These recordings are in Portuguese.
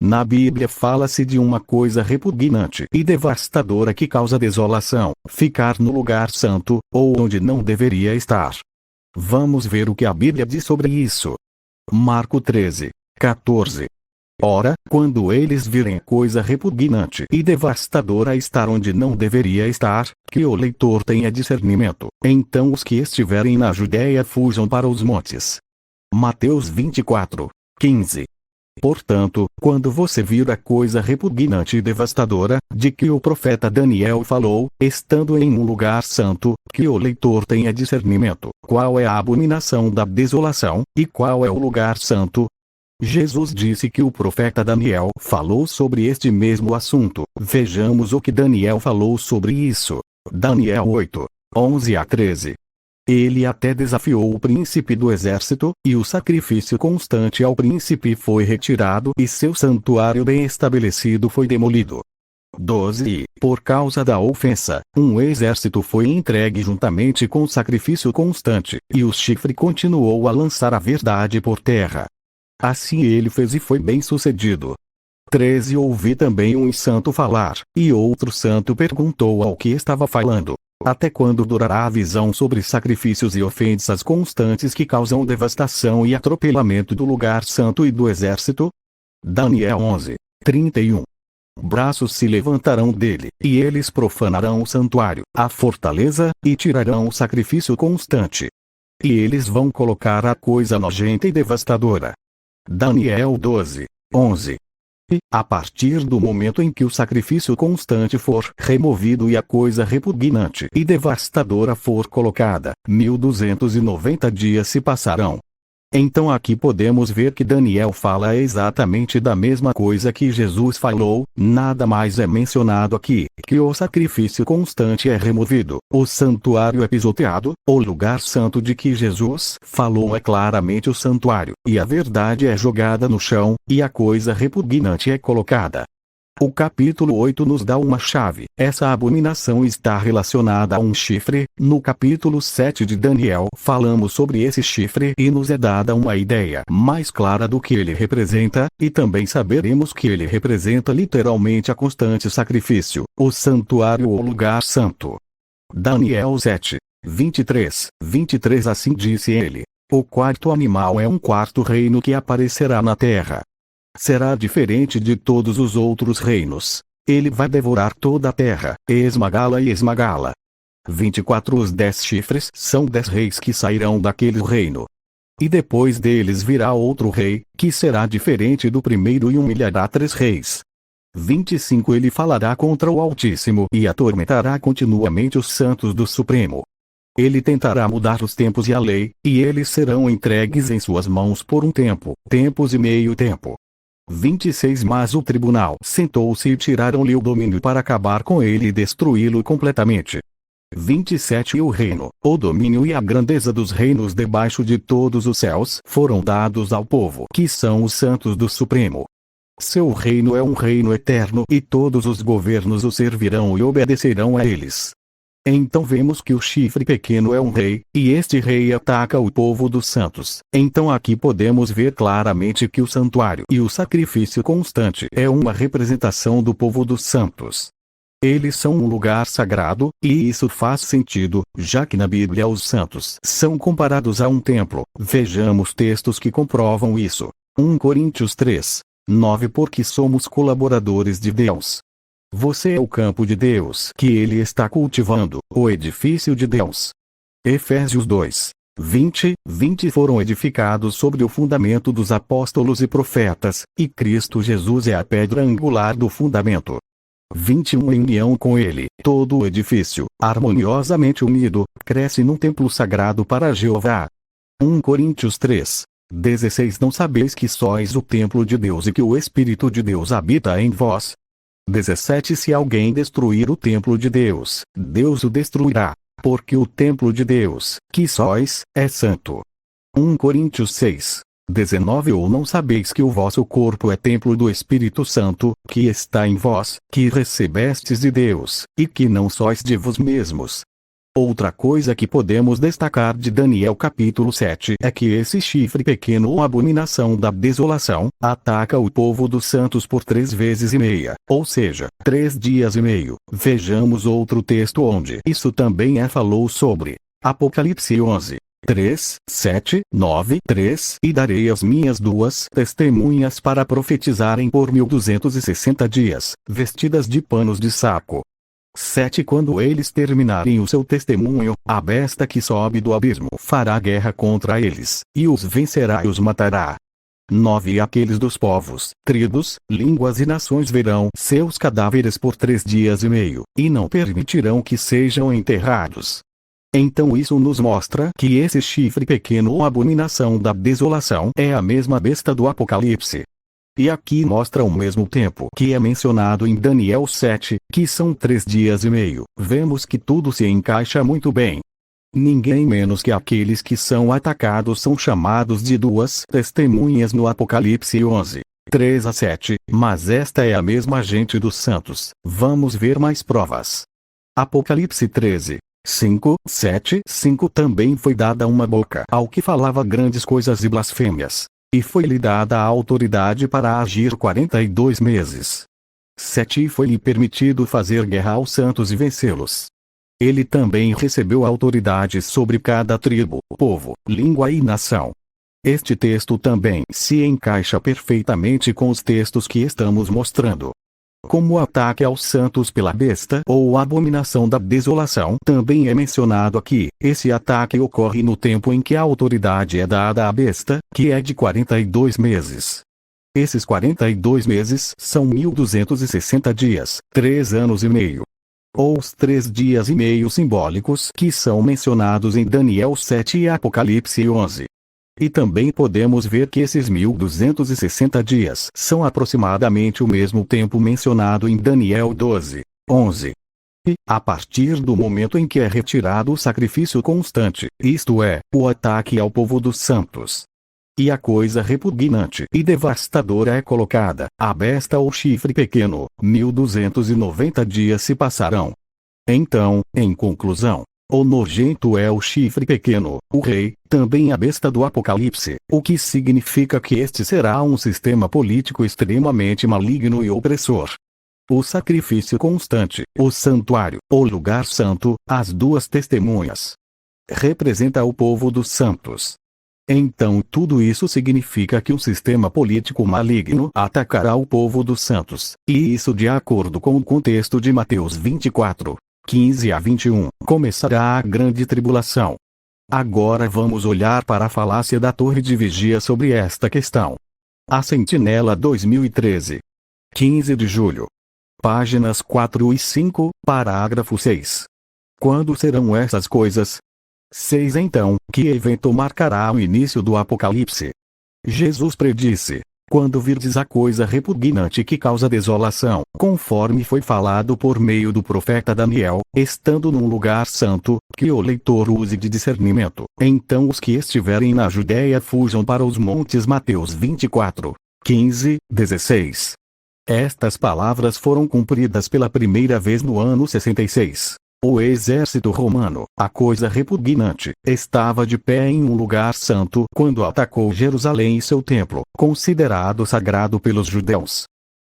Na Bíblia fala-se de uma coisa repugnante e devastadora que causa desolação: ficar no lugar santo, ou onde não deveria estar. Vamos ver o que a Bíblia diz sobre isso. Marcos 13, 14. Ora, quando eles virem coisa repugnante e devastadora estar onde não deveria estar, que o leitor tenha discernimento, então os que estiverem na Judéia fujam para os montes. Mateus 24, 15. Portanto, quando você vir a coisa repugnante e devastadora, de que o profeta Daniel falou, estando em um lugar santo, que o leitor tenha discernimento, qual é a abominação da desolação, e qual é o lugar santo. Jesus disse que o profeta Daniel falou sobre este mesmo assunto. Vejamos o que Daniel falou sobre isso. Daniel 8, 11 a 13. Ele até desafiou o príncipe do exército, e o sacrifício constante ao príncipe foi retirado e seu santuário bem estabelecido foi demolido. 12. E, por causa da ofensa, um exército foi entregue juntamente com o sacrifício constante, e o chifre continuou a lançar a verdade por terra. Assim ele fez e foi bem sucedido. 13. Ouvi também um santo falar, e outro santo perguntou ao que estava falando: até quando durará a visão sobre sacrifícios e ofensas constantes que causam devastação e atropelamento do lugar santo e do exército? Daniel 11, 31. Braços se levantarão dele, e eles profanarão o santuário, a fortaleza, e tirarão o sacrifício constante. E eles vão colocar a coisa nojenta e devastadora. Daniel 12, 11. E, a partir do momento em que o sacrifício constante for removido e a coisa repugnante e devastadora for colocada, 1290 dias se passarão. Então aqui podemos ver que Daniel fala exatamente da mesma coisa que Jesus falou. Nada mais é mencionado aqui, que o sacrifício constante é removido, o santuário é pisoteado, o lugar santo de que Jesus falou é claramente o santuário, e a verdade é jogada no chão, e a coisa repugnante é colocada. O capítulo 8 nos dá uma chave. Essa abominação está relacionada a um chifre. No capítulo 7 de Daniel falamos sobre esse chifre e nos é dada uma ideia mais clara do que ele representa, e também saberemos que ele representa literalmente a constante sacrifício, o santuário ou lugar santo. Daniel 7, 23, 23. Assim disse ele: o quarto animal é um quarto reino que aparecerá na terra. Será diferente de todos os outros reinos. Ele vai devorar toda a terra, esmagá-la e esmagá-la. 24. Os 10 chifres são 10 reis que sairão daquele reino. E depois deles virá outro rei, que será diferente do primeiro e humilhará 3 reis. 25. Ele falará contra o Altíssimo e atormentará continuamente os santos do Supremo. Ele tentará mudar os tempos e a lei, e eles serão entregues em suas mãos por um tempo, tempos e meio tempo. 26. Mas o tribunal sentou-se e tiraram-lhe o domínio para acabar com ele e destruí-lo completamente. 27. E o reino, o domínio e a grandeza dos reinos debaixo de todos os céus foram dados ao povo, que são os santos do Supremo. Seu reino é um reino eterno e todos os governos o servirão e obedecerão a eles. Então vemos que o chifre pequeno é um rei, e este rei ataca o povo dos santos. Então aqui podemos ver claramente que o santuário e o sacrifício constante é uma representação do povo dos santos. Eles são um lugar sagrado, e isso faz sentido, já que na Bíblia os santos são comparados a um templo. Vejamos textos que comprovam isso. 1 Coríntios 3, 9. Porque somos colaboradores de Deus. Você é o campo de Deus que ele está cultivando, o edifício de Deus. Efésios 2, 20, 20. Foram edificados sobre o fundamento dos apóstolos e profetas, e Cristo Jesus é a pedra angular do fundamento. 21. Em união com ele, todo o edifício, harmoniosamente unido, cresce num templo sagrado para Jeová. 1 Coríntios 3, 16. Não sabeis que sois o templo de Deus e que o Espírito de Deus habita em vós? 17. Se alguém destruir o templo de Deus, Deus o destruirá, porque o templo de Deus, que sois, é santo. 1 Coríntios 6, 19. Ou não sabeis que o vosso corpo é templo do Espírito Santo, que está em vós, que recebestes de Deus, e que não sois de vos mesmos? Outra coisa que podemos destacar de Daniel capítulo 7 é que esse chifre pequeno ou abominação da desolação, ataca o povo dos santos por 3 vezes e meia, ou seja, 3 dias e meio. Vejamos outro texto onde isso também falou sobre. Apocalipse 11. 3, 7, 9, 3 E darei as minhas 2 testemunhas para profetizarem por 1260 dias, vestidas de panos de saco. 7 Quando eles terminarem o seu testemunho, a besta que sobe do abismo fará guerra contra eles, e os vencerá e os matará. 9 Aqueles dos povos, tribos, línguas e nações verão seus cadáveres por 3 dias e meio, e não permitirão que sejam enterrados. Então isso nos mostra que esse chifre pequeno ou abominação da desolação é a mesma besta do Apocalipse. E aqui mostra ao mesmo tempo que é mencionado em Daniel 7, que são 3 dias e meio. Vemos que tudo se encaixa muito bem. Ninguém menos que aqueles que são atacados são chamados de 2 testemunhas no Apocalipse 11, 3 a 7, mas esta é a mesma gente dos santos. Vamos ver mais provas. Apocalipse 13. 5, 7, 5 Também foi dada uma boca ao que falava grandes coisas e blasfêmias. E foi-lhe dada a autoridade para agir 42 meses. 7 E foi-lhe permitido fazer guerra aos santos e vencê-los. Ele também recebeu autoridade sobre cada tribo, povo, língua e nação. Este texto também se encaixa perfeitamente com os textos que estamos mostrando. Como o ataque aos santos pela besta ou abominação da desolação também é mencionado aqui, esse ataque ocorre no tempo em que a autoridade é dada à besta, que é de 42 meses. Esses 42 meses são 1260 dias, 3 anos e meio. Ou os 3 dias e meio simbólicos que são mencionados em Daniel 7 e Apocalipse 11. E também podemos ver que esses 1260 dias são aproximadamente o mesmo tempo mencionado em Daniel 12, 11. E, a partir do momento em que é retirado o sacrifício constante, isto é, o ataque ao povo dos santos, e a coisa repugnante e devastadora é colocada, a besta ou chifre pequeno, 1290 dias se passarão. Então, em conclusão, o nojento é o chifre pequeno, o rei, também a besta do Apocalipse, o que significa que este será um sistema político extremamente maligno e opressor. O sacrifício constante, o santuário, o lugar santo, as 2 testemunhas, representa o povo dos santos. Então tudo isso significa que um sistema político maligno atacará o povo dos santos, e isso de acordo com o contexto de Mateus 24. 15 a 21, começará a grande tribulação. Agora vamos olhar para a falácia da torre de vigia sobre esta questão. A Sentinela 2013. 15 de julho. Páginas 4 e 5, parágrafo 6. Quando serão essas coisas? 6 Então, que evento marcará o início do Apocalipse? Jesus predisse: quando virdes a coisa repugnante que causa desolação, conforme foi falado por meio do profeta Daniel, estando num lugar santo, que o leitor use de discernimento, então os que estiverem na Judéia fujam para os montes. Mateus 24, 15, 16. Estas palavras foram cumpridas pela primeira vez no ano 66. O exército romano, a coisa repugnante, estava de pé em um lugar santo quando atacou Jerusalém e seu templo, considerado sagrado pelos judeus.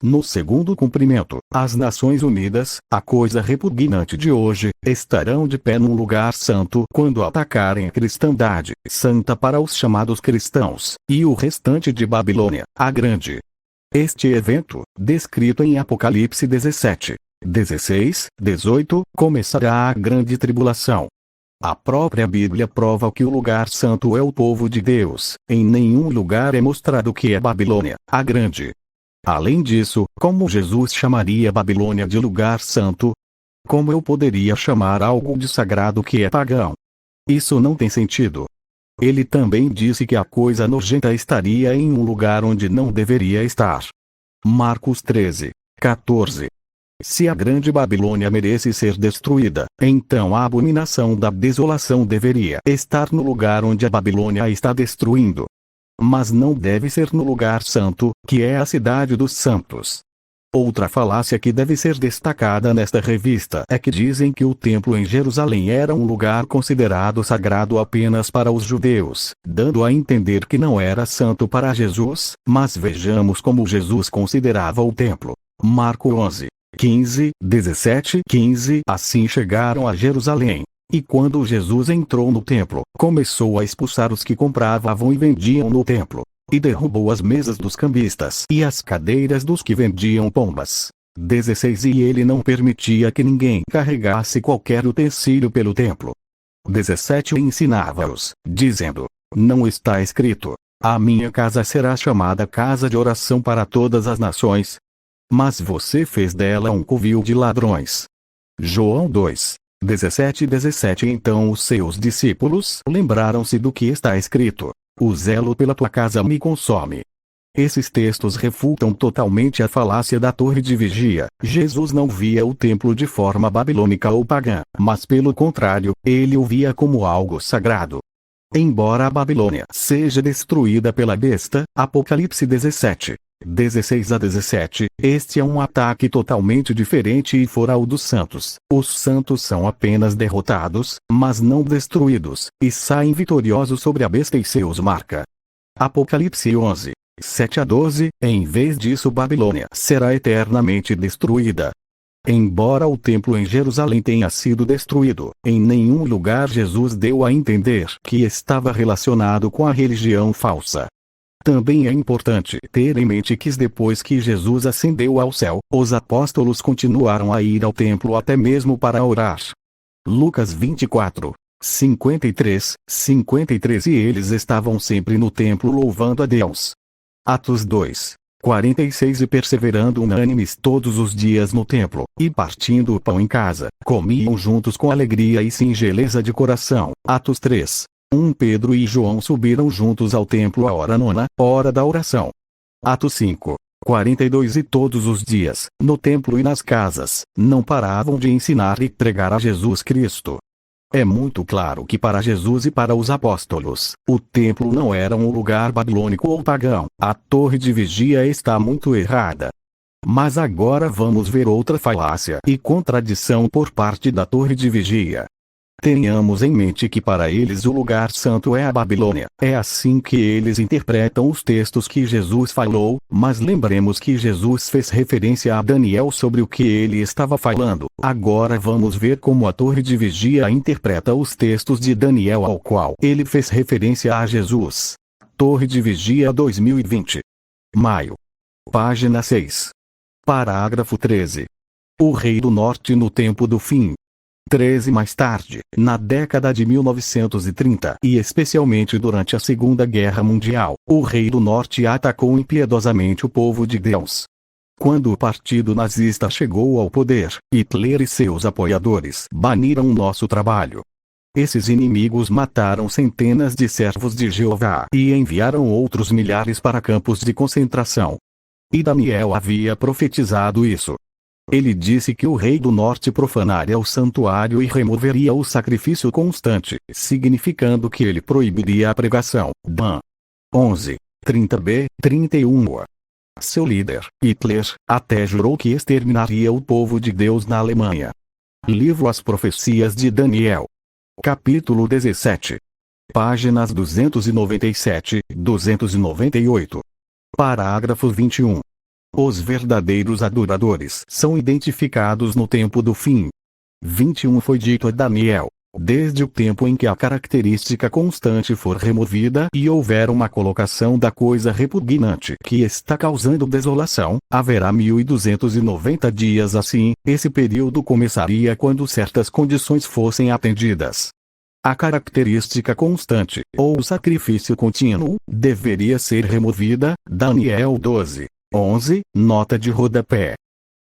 No segundo cumprimento, as Nações Unidas, a coisa repugnante de hoje, estarão de pé num lugar santo quando atacarem a cristandade, santa para os chamados cristãos, e o restante de Babilônia, a grande. Este evento, descrito em Apocalipse 17. 16, 18, começará a grande tribulação. A própria Bíblia prova que o lugar santo é o povo de Deus. Em nenhum lugar é mostrado que é Babilônia, a grande. Além disso, como Jesus chamaria Babilônia de lugar santo? Como eu poderia chamar algo de sagrado que é pagão? Isso não tem sentido. Ele também disse que a coisa nojenta estaria em um lugar onde não deveria estar. Marcos 13, 14. Se a grande Babilônia merece ser destruída, então a abominação da desolação deveria estar no lugar onde a Babilônia a está destruindo. Mas não deve ser no lugar santo, que é a cidade dos santos. Outra falácia que deve ser destacada nesta revista é que dizem que o templo em Jerusalém era um lugar considerado sagrado apenas para os judeus, dando a entender que não era santo para Jesus, mas vejamos como Jesus considerava o templo. Marcos 11, 15, 17, 15. Assim chegaram a Jerusalém. E quando Jesus entrou no templo, começou a expulsar os que compravam e vendiam no templo. E derrubou as mesas dos cambistas e as cadeiras dos que vendiam pombas. 16. E ele não permitia que ninguém carregasse qualquer utensílio pelo templo. 17. E ensinava-os, dizendo: não está escrito: a minha casa será chamada casa de oração para todas as nações? Mas você fez dela um covil de ladrões. João 2, 17 e 17. Então os seus discípulos lembraram-se do que está escrito: o zelo pela tua casa me consome. Esses textos refutam totalmente a falácia da torre de vigia. Jesus não via o templo de forma babilônica ou pagã, mas pelo contrário, ele o via como algo sagrado. Embora a Babilônia seja destruída pela besta, Apocalipse 17, 16 a 17, este é um ataque totalmente diferente e fora o dos santos. Os santos são apenas derrotados, mas não destruídos, e saem vitoriosos sobre a besta e seus marca. Apocalipse 11, 7 a 12, em vez disso Babilônia será eternamente destruída. Embora o templo em Jerusalém tenha sido destruído, em nenhum lugar Jesus deu a entender que estava relacionado com a religião falsa. Também é importante ter em mente que depois que Jesus ascendeu ao céu, os apóstolos continuaram a ir ao templo até mesmo para orar. Lucas 24, 53, 53. E eles estavam sempre no templo louvando a Deus. Atos 2, 46. E perseverando unânimes todos os dias no templo, e partindo o pão em casa, comiam juntos com alegria e singeleza de coração. Atos 3, 1. Pedro e João subiram juntos ao templo à hora nona, hora da oração. Atos 5, 42. E todos os dias, no templo e nas casas, não paravam de ensinar e pregar a Jesus Cristo. É muito claro que para Jesus e para os apóstolos, o templo não era um lugar babilônico ou pagão. A torre de vigia está muito errada. Mas agora vamos ver outra falácia e contradição por parte da torre de vigia. Tenhamos em mente que para eles o lugar santo é a Babilônia. É assim que eles interpretam os textos que Jesus falou, mas lembremos que Jesus fez referência a Daniel sobre o que ele estava falando. Agora vamos ver como a torre de vigia interpreta os textos de Daniel ao qual ele fez referência a Jesus. Torre de Vigia 2020. Maio. Página 6. Parágrafo 13. O Rei do Norte no tempo do fim. 13. Mais tarde, na década de 1930 e especialmente durante a Segunda Guerra Mundial, o Rei do Norte atacou impiedosamente o povo de Deus. Quando o partido nazista chegou ao poder, Hitler e seus apoiadores baniram o nosso trabalho. Esses inimigos mataram centenas de servos de Jeová e enviaram outros milhares para campos de concentração. E Daniel havia profetizado isso. Ele disse que o Rei do Norte profanaria o santuário e removeria o sacrifício constante, significando que ele proibiria a pregação. Dan. 11, 30b, 31. Seu líder, Hitler, até jurou que exterminaria o povo de Deus na Alemanha. Livro As Profecias de Daniel. Capítulo 17. Páginas 297, 298. Parágrafo 21. Os verdadeiros adoradores são identificados no tempo do fim. 21. Foi dito a Daniel: desde o tempo em que a característica constante for removida e houver uma colocação da coisa repugnante que está causando desolação, haverá 1290 dias assim. Esse período começaria quando certas condições fossem atendidas. A característica constante, ou sacrifício contínuo, deveria ser removida. Daniel 12, 11, nota de rodapé.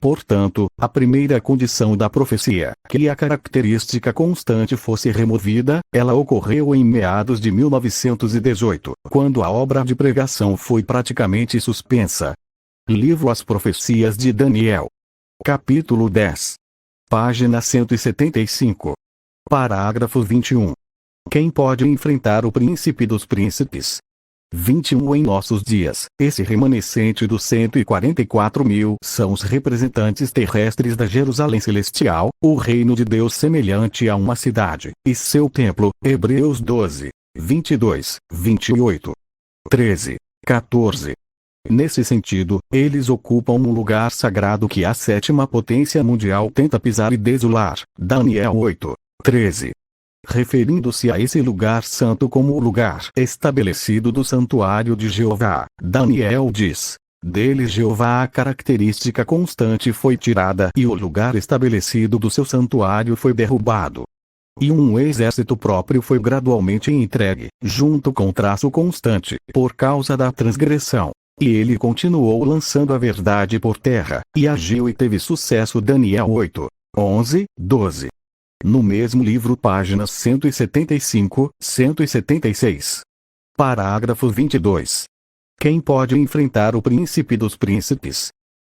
Portanto, a primeira condição da profecia, que a característica constante fosse removida, ela ocorreu em meados de 1918, quando a obra de pregação foi praticamente suspensa. Livro As Profecias de Daniel. Capítulo 10. Página 175. Parágrafo 21. Quem pode enfrentar o príncipe dos príncipes? 21 Em nossos dias, esse remanescente dos 144.000 são os representantes terrestres da Jerusalém Celestial, o reino de Deus semelhante a uma cidade, e seu templo. Hebreus 12, 22, 28, 13, 14. Nesse sentido, eles ocupam um lugar sagrado que a sétima potência mundial tenta pisar e desolar. Daniel 8, 13. Referindo-se a esse lugar santo como o lugar estabelecido do santuário de Jeová, Daniel diz: dele Jeová a característica constante foi tirada e o lugar estabelecido do seu santuário foi derrubado. E um exército próprio foi gradualmente entregue, junto com traço constante, por causa da transgressão. E ele continuou lançando a verdade por terra, e agiu e teve sucesso. Daniel 8, 11, 12. No mesmo livro, páginas 175, 176. Parágrafo 22. Quem pode enfrentar o príncipe dos príncipes?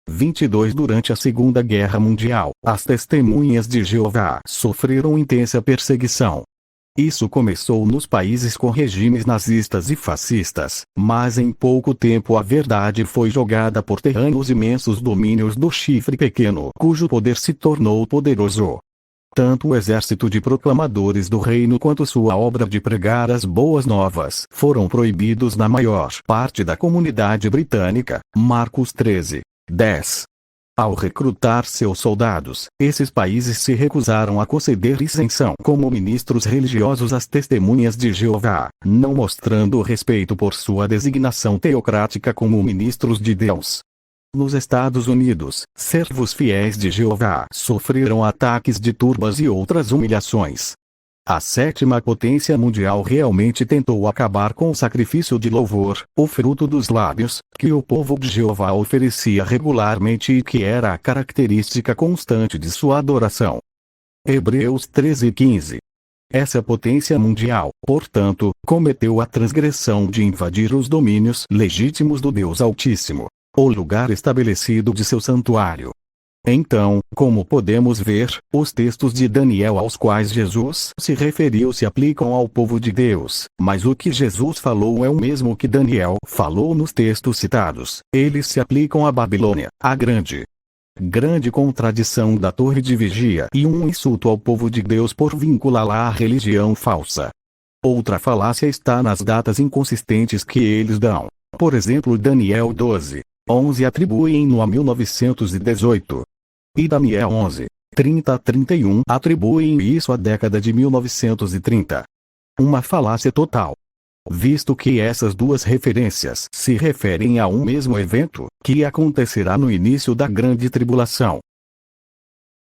22 Durante a Segunda Guerra Mundial, as testemunhas de Jeová sofreram intensa perseguição. Isso começou nos países com regimes nazistas e fascistas, mas em pouco tempo a verdade foi jogada por terra nos imensos domínios do Chifre Pequeno, cujo poder se tornou poderoso. Tanto o exército de proclamadores do reino quanto sua obra de pregar as boas novas foram proibidos na maior parte da comunidade britânica. Marcos 13, 10. Ao recrutar seus soldados, esses países se recusaram a conceder isenção como ministros religiosos às testemunhas de Jeová, não mostrando respeito por sua designação teocrática como ministros de Deus. Nos Estados Unidos, servos fiéis de Jeová sofreram ataques de turbas e outras humilhações. A sétima potência mundial realmente tentou acabar com o sacrifício de louvor, o fruto dos lábios, que o povo de Jeová oferecia regularmente e que era a característica constante de sua adoração. Hebreus 13:15. Essa potência mundial, portanto, cometeu a transgressão de invadir os domínios legítimos do Deus Altíssimo, o lugar estabelecido de seu santuário. Então, como podemos ver, os textos de Daniel aos quais Jesus se referiu se aplicam ao povo de Deus, mas o que Jesus falou é o mesmo que Daniel falou nos textos citados. Eles se aplicam à Babilônia, a grande contradição da torre de vigia e um insulto ao povo de Deus por vinculá-la à religião falsa. Outra falácia está nas datas inconsistentes que eles dão. Por exemplo, Daniel 12, 11 atribuem-no a 1918. E Daniel 11, 30 a 31 atribuem isso à década de 1930. Uma falácia total. Visto que essas duas referências se referem a um mesmo evento, que acontecerá no início da Grande Tribulação,